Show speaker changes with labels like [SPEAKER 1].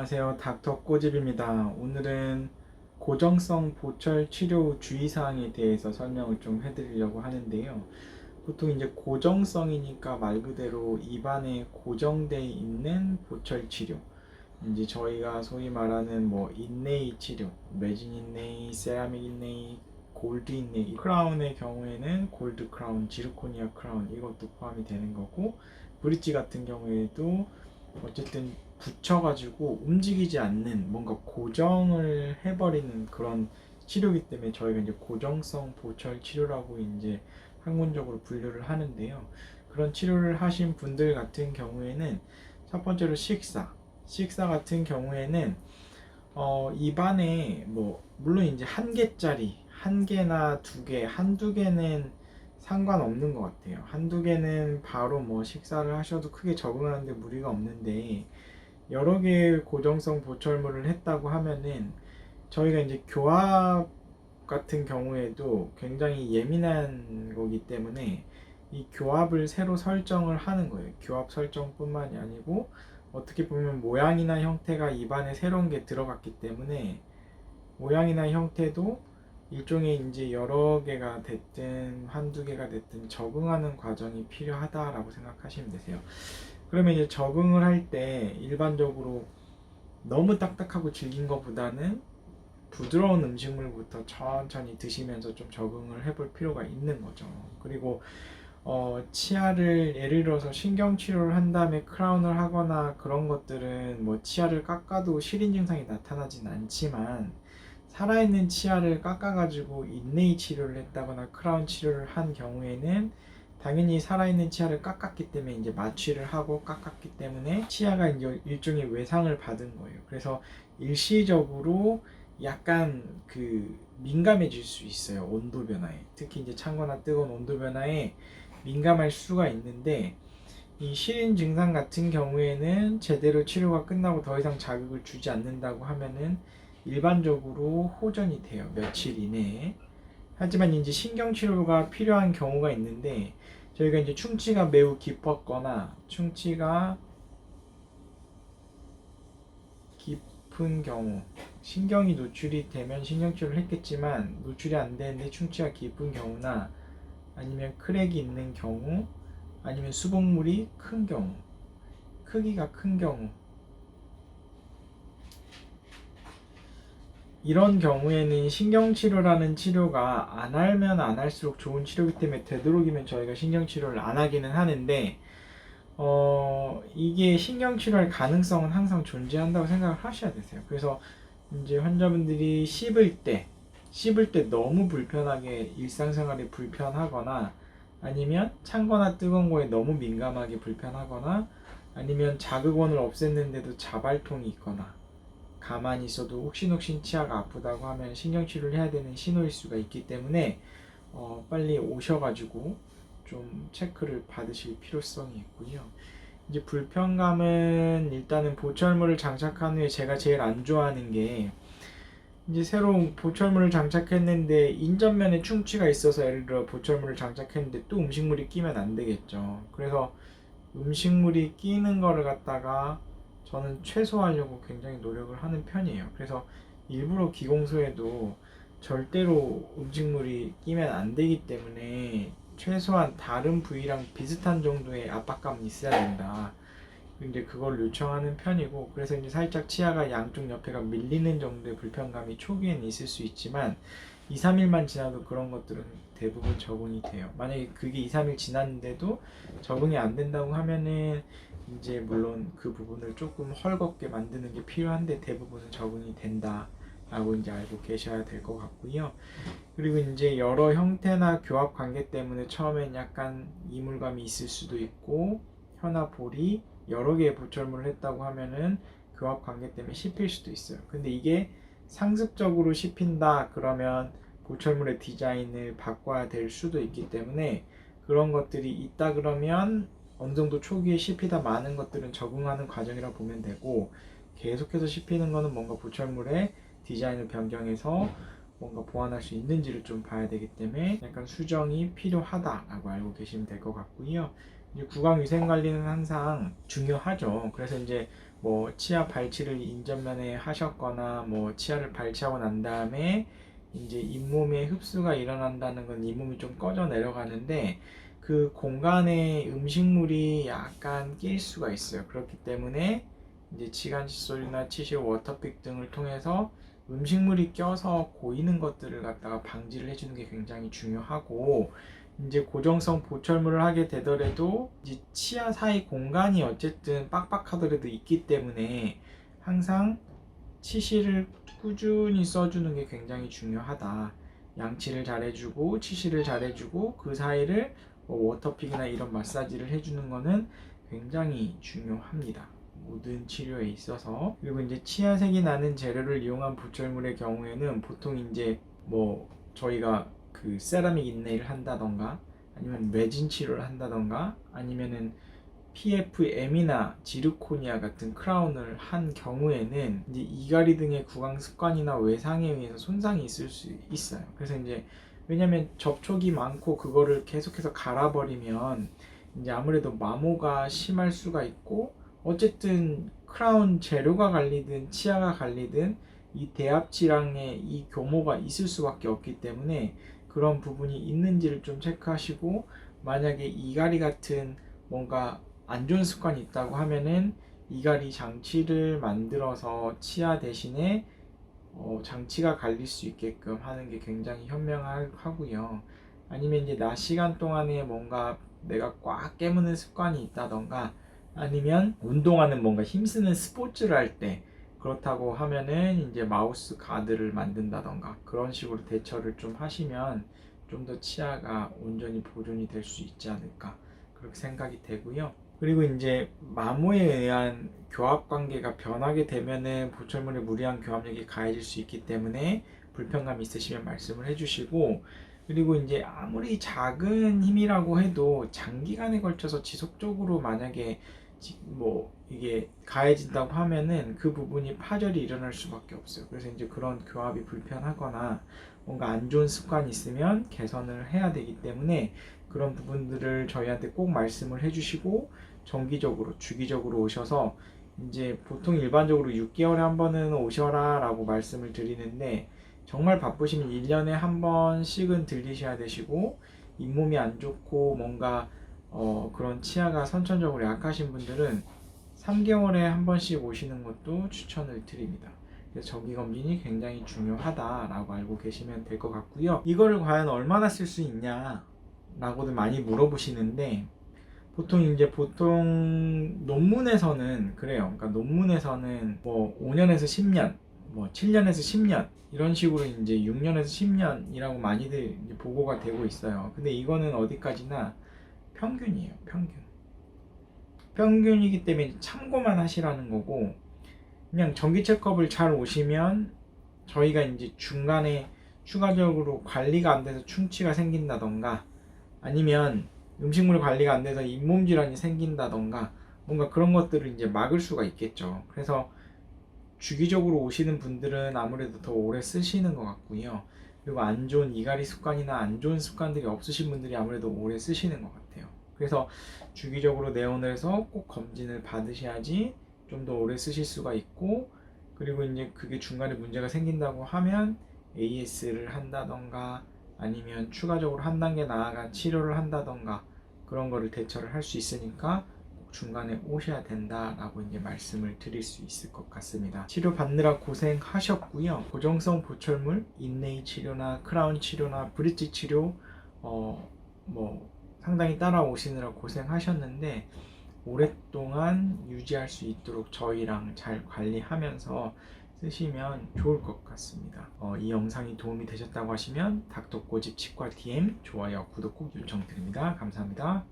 [SPEAKER 1] 안녕하세요. 닥터 꼬집입니다. 오늘은 고정성 보철 치료 주의사항에 대해서 설명을 좀 해드리려고 하는데요. 보통 이제 고정성이니까 말 그대로 입안에 고정되어 있는 보철 치료. 이제 저희가 소위 말하는 뭐 인네이 치료, 레진 인네이, 세라믹 인네이, 골드 인네이, 크라운의 경우에는 골드 크라운, 지르코니아 크라운 이것도 포함이 되는 거고, 브릿지 같은 경우에도 어쨌든 붙여가지고 움직이지 않는 뭔가 고정을 해버리는 그런 치료이기 때문에 저희가 이제 고정성 보철 치료라고 이제 학문적으로 분류를 하는데요. 그런 치료를 하신 분들 같은 경우에는 첫 번째로 식사 같은 경우에는 입안에 뭐 물론 이제 한 개짜리 한 개나 두 개, 한두 개는 상관없는 것 같아요. 한두 개는 바로 뭐 식사를 하셔도 크게 적응하는데 무리가 없는데 여러 개의 고정성 보철물을 했다고 하면은 저희가 이제 교합 같은 경우에도 굉장히 예민한 거기 때문에 이 교합을 새로 설정을 하는 거예요. 교합 설정뿐만이 아니고 어떻게 보면 모양이나 형태가 입안에 새로운 게 들어갔기 때문에 모양이나 형태도 일종의 이제 여러 개가 됐든 한두 개가 됐든 적응하는 과정이 필요하다라고 생각하시면 되세요. 그러면 이제 적응을 할 때 일반적으로 너무 딱딱하고 질긴 것보다는 부드러운 음식물부터 천천히 드시면서 좀 적응을 해볼 필요가 있는 거죠. 그리고 치아를 예를 들어서 신경치료를 한 다음에 크라운을 하거나 그런 것들은 뭐 치아를 깎아도 시린 증상이 나타나진 않지만 살아있는 치아를 깎아가지고 인네이 치료를 했다거나 크라운 치료를 한 경우에는 당연히 살아있는 치아를 깎았기 때문에 이제 마취를 하고 깎았기 때문에 치아가 이제 일종의 외상을 받은 거예요. 그래서 일시적으로 약간 그 민감해질 수 있어요. 온도 변화에. 특히 이제 찬거나 뜨거운 온도 변화에 민감할 수가 있는데 이 시린 증상 같은 경우에는 제대로 치료가 끝나고 더 이상 자극을 주지 않는다고 하면은 일반적으로 호전이 돼요. 며칠 이내에. 하지만 이제 신경치료가 필요한 경우가 있는데 저희가 이제 충치가 매우 깊었거나 충치가 깊은 경우 신경이 노출이 되면 신경치료를 했겠지만 노출이 안 되는데 충치가 깊은 경우나 아니면 크랙이 있는 경우 아니면 수복물이 큰 경우 크기가 큰 경우 이런 경우에는 신경치료라는 치료가 안 하면 안 할수록 좋은 치료이기 때문에 되도록이면 저희가 신경치료를 안 하기는 하는데 이게 신경치료할 가능성은 항상 존재한다고 생각을 하셔야 되세요. 그래서 이제 환자분들이 씹을 때 너무 불편하게 일상생활이 불편하거나 아니면 찬거나 뜨거운 거에 너무 민감하게 불편하거나 아니면 자극원을 없앴는데도 자발통이 있거나 가만히 있어도 욱신욱신 치아가 아프다고 하면 신경치료를 해야 되는 신호일 수가 있기 때문에 빨리 오셔가지고 좀 체크를 받으실 필요성이 있고요. 이제 불편감은 일단은 보철물을 장착한 후에 제가 제일 안 좋아하는 게 이제 새로운 보철물을 장착했는데 인전면에 충치가 있어서 예를 들어 보철물을 장착했는데 또 음식물이 끼면 안 되겠죠. 그래서 음식물이 끼는 거를 갖다가 저는 최소화하려고 굉장히 노력을 하는 편이에요. 그래서 일부러 기공소에도 절대로 음식물이 끼면 안 되기 때문에 최소한 다른 부위랑 비슷한 정도의 압박감이 있어야 된다. 이제 그걸 요청하는 편이고 그래서 이제 살짝 치아가 양쪽 옆에가 밀리는 정도의 불편감이 초기에는 있을 수 있지만 2, 3일만 지나도 그런 것들은 대부분 적응이 돼요. 만약에 그게 2, 3일 지났는데도 적응이 안 된다고 하면은 이제 물론 그 부분을 조금 헐겁게 만드는 게 필요한데 대부분은 적응이 된다 라고 이제 알고 계셔야 될 것 같고요. 그리고 이제 여러 형태나 교합 관계 때문에 처음엔 약간 이물감이 있을 수도 있고 혀나 볼이 여러 개의 보철물을 했다고 하면은 교합 관계 때문에 씹힐 수도 있어요. 근데 이게 상습적으로 씹힌다 그러면 보철물의 디자인을 바꿔야 될 수도 있기 때문에 그런 것들이 있다 그러면 어느 정도 초기에 씹히다 많은 것들은 적응하는 과정이라고 보면 되고 계속해서 씹히는 거는 뭔가 보철물의 디자인을 변경해서 뭔가 보완할 수 있는지를 좀 봐야 되기 때문에 약간 수정이 필요하다라고 알고 계시면 될 것 같고요. 이제 구강 위생 관리는 항상 중요하죠. 그래서 이제 뭐 치아 발치를 인전면에 하셨거나 뭐 치아를 발치하고 난 다음에 이제 잇몸에 흡수가 일어난다는 건 잇몸이 좀 꺼져 내려가는데 그 공간에 음식물이 약간 낄 수가 있어요. 그렇기 때문에 이제 치간 칫솔이나 치실 워터픽 등을 통해서 음식물이 껴서 고이는 것들을 갖다가 방지를 해주는 게 굉장히 중요하고, 이제 고정성 보철물을 하게 되더라도 이제 치아 사이 공간이 어쨌든 빡빡하더라도 있기 때문에 항상 치실을 꾸준히 써주는 게 굉장히 중요하다. 양치를 잘해주고 치실을 잘해주고 그 사이를 뭐 워터픽이나 이런 마사지를 해주는 거는 굉장히 중요합니다. 모든 치료에 있어서. 그리고 이제 치아색이 나는 재료를 이용한 보철물의 경우에는 보통 이제 뭐 저희가 그 세라믹 인레이를 한다던가 아니면 레진 치료를 한다던가 아니면은 PFM이나 지르코니아 같은 크라운을 한 경우에는 이제 이갈이 등의 구강 습관이나 외상에 의해서 손상이 있을 수 있어요. 그래서 이제 왜냐면 접촉이 많고 그거를 계속해서 갈아버리면 이제 아무래도 마모가 심할 수가 있고, 어쨌든 크라운 재료가 갈리든 치아가 갈리든 이 대합치랑의 이 교모가 있을 수밖에 없기 때문에 그런 부분이 있는지를 좀 체크하시고, 만약에 이갈이 같은 뭔가 안 좋은 습관이 있다고 하면은 이갈이 장치를 만들어서 치아 대신에 장치가 갈릴 수 있게끔 하는 게 굉장히 현명하고요. 아니면 이제 낮 시간 동안에 뭔가 내가 꽉 깨무는 습관이 있다던가 아니면 운동하는 뭔가 힘쓰는 스포츠를 할 때 그렇다고 하면은 이제 마우스 가드를 만든다던가 그런 식으로 대처를 좀 하시면 좀 더 치아가 온전히 보존이 될 수 있지 않을까 그렇게 생각이 되고요. 그리고 이제 마모에 의한 교합 관계가 변하게 되면은 보철물의 무리한 교합력이 가해질 수 있기 때문에 불편감 있으시면 말씀을 해주시고, 그리고 이제 아무리 작은 힘이라고 해도 장기간에 걸쳐서 지속적으로 만약에 뭐 이게 가해진다고 하면은 그 부분이 파절이 일어날 수밖에 없어요. 그래서 이제 그런 교합이 불편하거나 뭔가 안 좋은 습관이 있으면 개선을 해야 되기 때문에 그런 부분들을 저희한테 꼭 말씀을 해주시고 정기적으로 주기적으로 오셔서, 이제 보통 일반적으로 6개월에 한 번은 오셔라 라고 말씀을 드리는데 정말 바쁘시면 1년에 한 번씩은 들리셔야 되시고, 잇몸이 안 좋고 뭔가 그런 치아가 선천적으로 약하신 분들은 3개월에 한 번씩 오시는 것도 추천을 드립니다. 그래서 정기검진이 굉장히 중요하다라고 알고 계시면 될 것 같고요. 이거를 과연 얼마나 쓸 수 있냐 라고도 많이 물어보시는데, 보통 논문에서는 그래요. 그러니까 논문에서는 뭐 5년에서 10년, 뭐 7년에서 10년 이런 식으로 이제 6년에서 10년이라고 많이들 이제 보고가 되고 있어요. 근데 이거는 어디까지나 평균이에요. 평균이기 때문에 참고만 하시라는 거고, 그냥 정기 체크업을 잘 오시면 저희가 이제 중간에 추가적으로 관리가 안 돼서 충치가 생긴다던가 아니면 음식물 관리가 안 돼서 잇몸 질환이 생긴다던가 뭔가 그런 것들을 이제 막을 수가 있겠죠. 그래서 주기적으로 오시는 분들은 아무래도 더 오래 쓰시는 것 같고요. 그리고 안 좋은 이갈이 습관이나 안 좋은 습관들이 없으신 분들이 아무래도 오래 쓰시는 것 같아요. 그래서 주기적으로 내원을 해서 꼭 검진을 받으셔야지 좀 더 오래 쓰실 수가 있고, 그리고 이제 그게 중간에 문제가 생긴다고 하면 AS를 한다던가 아니면 추가적으로 한 단계 나아간 치료를 한다던가 그런 거를 대처를 할 수 있으니까 꼭 중간에 오셔야 된다라고 이제 말씀을 드릴 수 있을 것 같습니다. 치료 받느라 고생하셨고요. 고정성 보철물, 인레이 치료나 크라운 치료나 브릿지 치료 뭐 상당히 따라오시느라 고생하셨는데 오랫동안 유지할 수 있도록 저희랑 잘 관리하면서 쓰시면 좋을 것 같습니다. 이 영상이 도움이 되셨다고 하시면 닥터꼬집 치과 DM, 좋아요, 구독 꼭 요청드립니다. 감사합니다.